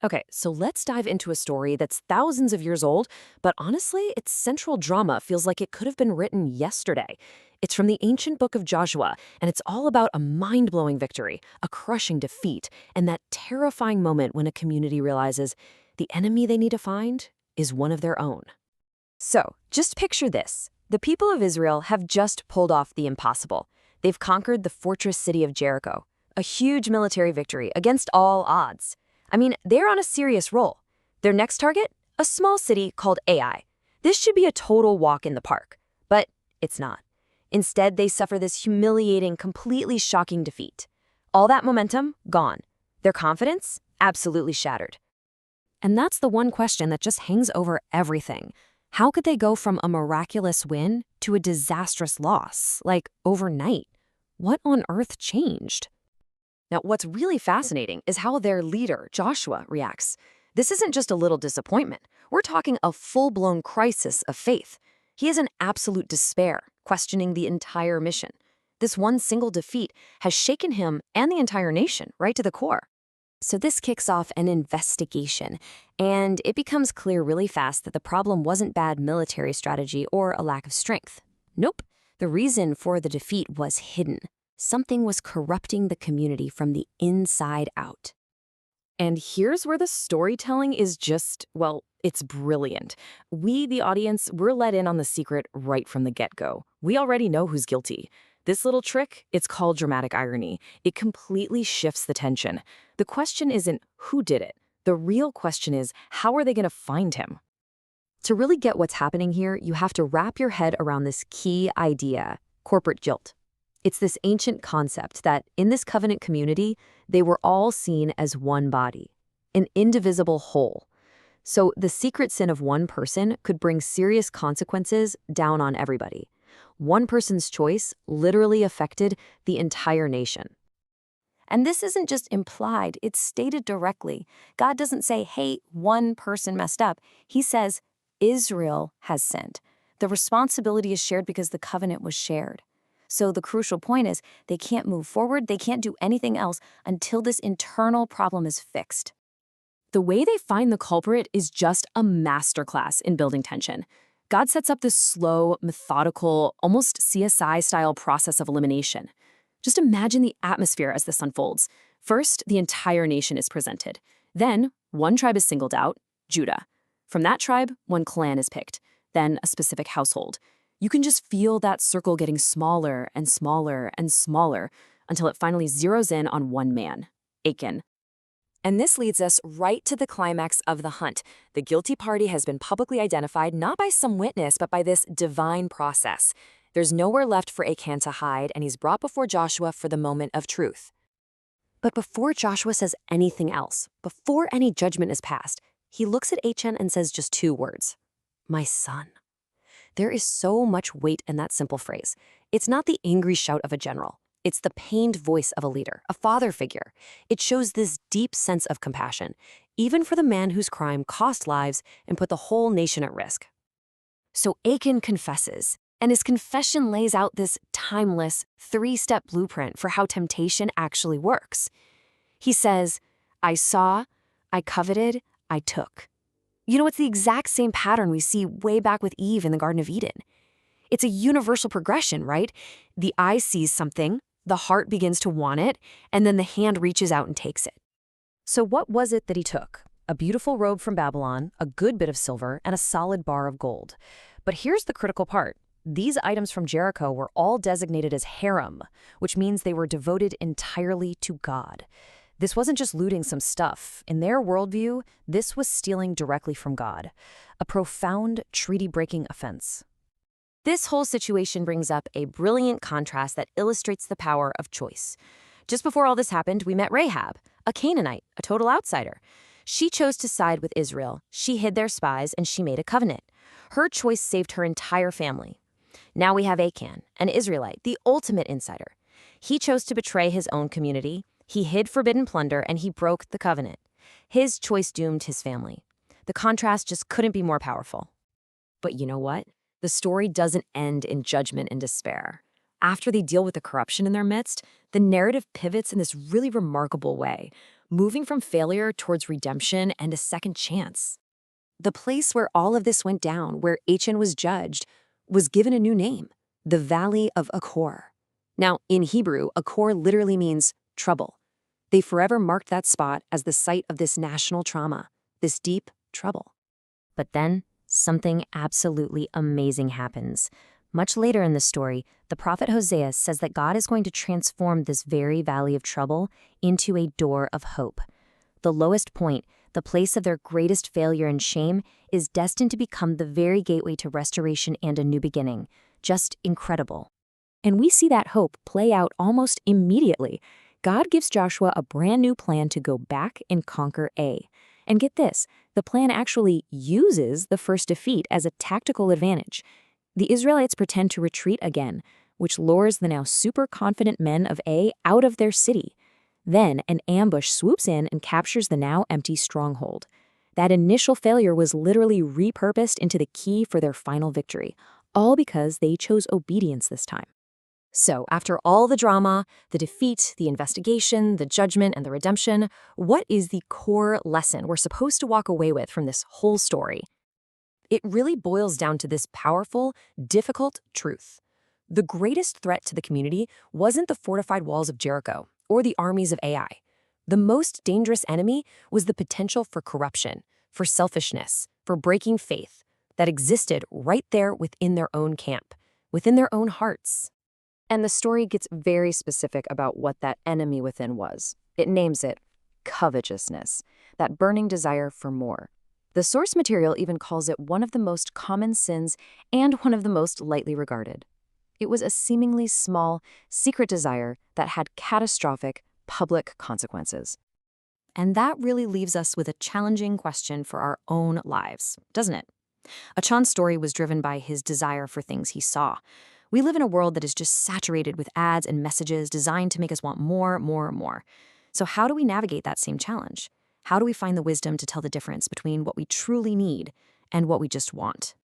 Okay, so let's dive into a story that's thousands of years old, but honestly, its central drama feels like it could have been written yesterday. It's from the ancient book of Joshua, and it's all about a mind-blowing victory, a crushing defeat, and that terrifying moment when a community realizes the enemy they need to find is one of their own. So, just picture this. The people of Israel have just pulled off the impossible. They've conquered the fortress city of Jericho, a huge military victory against all odds. I mean, they're on a serious roll. Their next target? A small city called Ai. This should be a total walk in the park, but it's not. Instead, they suffer this humiliating, completely shocking defeat. All that momentum, gone. Their confidence? Absolutely shattered. And that's the one question that just hangs over everything. How could they go from a miraculous win to a disastrous loss, like overnight? What on earth changed? Now, what's really fascinating is how their leader, Joshua, reacts. This isn't just a little disappointment. We're talking a full-blown crisis of faith. He is in absolute despair, questioning the entire mission. This one single defeat has shaken him and the entire nation right to the core. So this kicks off an investigation, and it becomes clear really fast that the problem wasn't bad military strategy or a lack of strength. Nope, the reason for the defeat was hidden. Something was corrupting the community from the inside out. And here's where the storytelling is just, well, it's brilliant. We, the audience, we're let in on the secret right from the get-go. We already know who's guilty. This little trick, it's called dramatic irony. It completely shifts the tension. The question isn't who did it. The real question is, how are they going to find him? To really get what's happening here, you have to wrap your head around this key idea, corporate guilt. It's this ancient concept that in this covenant community, they were all seen as one body, an indivisible whole. So the secret sin of one person could bring serious consequences down on everybody. One person's choice literally affected the entire nation. And this isn't just implied, it's stated directly. God doesn't say, hey, one person messed up. He says, Israel has sinned. The responsibility is shared because the covenant was shared. So the crucial point is they can't move forward, they can't do anything else until this internal problem is fixed. The way they find the culprit is just a masterclass in building tension. God sets up this slow, methodical, almost CSI-style process of elimination. Just imagine the atmosphere as this unfolds. First, the entire nation is presented. Then, one tribe is singled out, Judah. From that tribe, one clan is picked. Then, a specific household. You can just feel that circle getting smaller and smaller and smaller until it finally zeroes in on one man, Achan. And this leads us right to the climax of the hunt. The guilty party has been publicly identified not by some witness, but by this divine process. There's nowhere left for Achan to hide, and he's brought before Joshua for the moment of truth. But before Joshua says anything else, before any judgment is passed, he looks at Achan and says just two words, "My son." There is so much weight in that simple phrase. It's not the angry shout of a general. It's the pained voice of a leader, a father figure. It shows this deep sense of compassion, even for the man whose crime cost lives and put the whole nation at risk. So Achan confesses, and his confession lays out this timeless, three-step blueprint for how temptation actually works. He says, I saw, I coveted, I took. You know, it's the exact same pattern we see way back with Eve in the Garden of Eden. It's a universal progression, right? The eye sees something, the heart begins to want it, and then the hand reaches out and takes it. So what was it that he took? A beautiful robe from Babylon, a good bit of silver, and a solid bar of gold. But here's the critical part. These items from Jericho were all designated as harem, which means they were devoted entirely to God. This wasn't just looting some stuff. In their worldview, this was stealing directly from God, a profound treaty-breaking offense. This whole situation brings up a brilliant contrast that illustrates the power of choice. Just before all this happened, we met Rahab, a Canaanite, a total outsider. She chose to side with Israel. She hid their spies, and she made a covenant. Her choice saved her entire family. Now we have Achan, an Israelite, the ultimate insider. He chose to betray his own community. He hid forbidden plunder, and he broke the covenant. His choice doomed his family. The contrast just couldn't be more powerful. But you know what? The story doesn't end in judgment and despair. After they deal with the corruption in their midst, the narrative pivots in this really remarkable way. moving from failure towards redemption and a second chance. The place where all of this went down, where Achan was judged, was given a new name, the Valley of Achor. Now, in Hebrew, Achor literally means trouble. They forever marked that spot as the site of this national trauma, this deep trouble. But then, something absolutely amazing happens. Much later in the story, the prophet Hosea says that God is going to transform this very valley of trouble into a door of hope. The lowest point, the place of their greatest failure and shame, is destined to become the very gateway to restoration and a new beginning. Just incredible. And we see that hope play out almost immediately. God gives Joshua a brand new plan to go back and conquer Ai. And get this, the plan actually uses the first defeat as a tactical advantage. The Israelites pretend to retreat again, which lures the now super confident men of Ai out of their city. Then an ambush swoops in and captures the now empty stronghold. That initial failure was literally repurposed into the key for their final victory, all because they chose obedience this time. So, after all the drama, the defeat, the investigation, the judgment, and the redemption, what is the core lesson we're supposed to walk away with from this whole story? It really boils down to this powerful, difficult truth. The greatest threat to the community wasn't the fortified walls of Jericho or the armies of Ai. The most dangerous enemy was the potential for corruption, for selfishness, for breaking faith that existed right there within their own camp, within their own hearts. And the story gets very specific about what that enemy within was. It names it covetousness, that burning desire for more. The source material even calls it one of the most common sins and one of the most lightly regarded. It was a seemingly small, secret desire that had catastrophic, public consequences. And that really leaves us with a challenging question for our own lives, doesn't it? Achan's story was driven by his desire for things he saw. We live in a world that is just saturated with ads and messages designed to make us want more, more, more. So how do we navigate that same challenge? How do we find the wisdom to tell the difference between what we truly need and what we just want?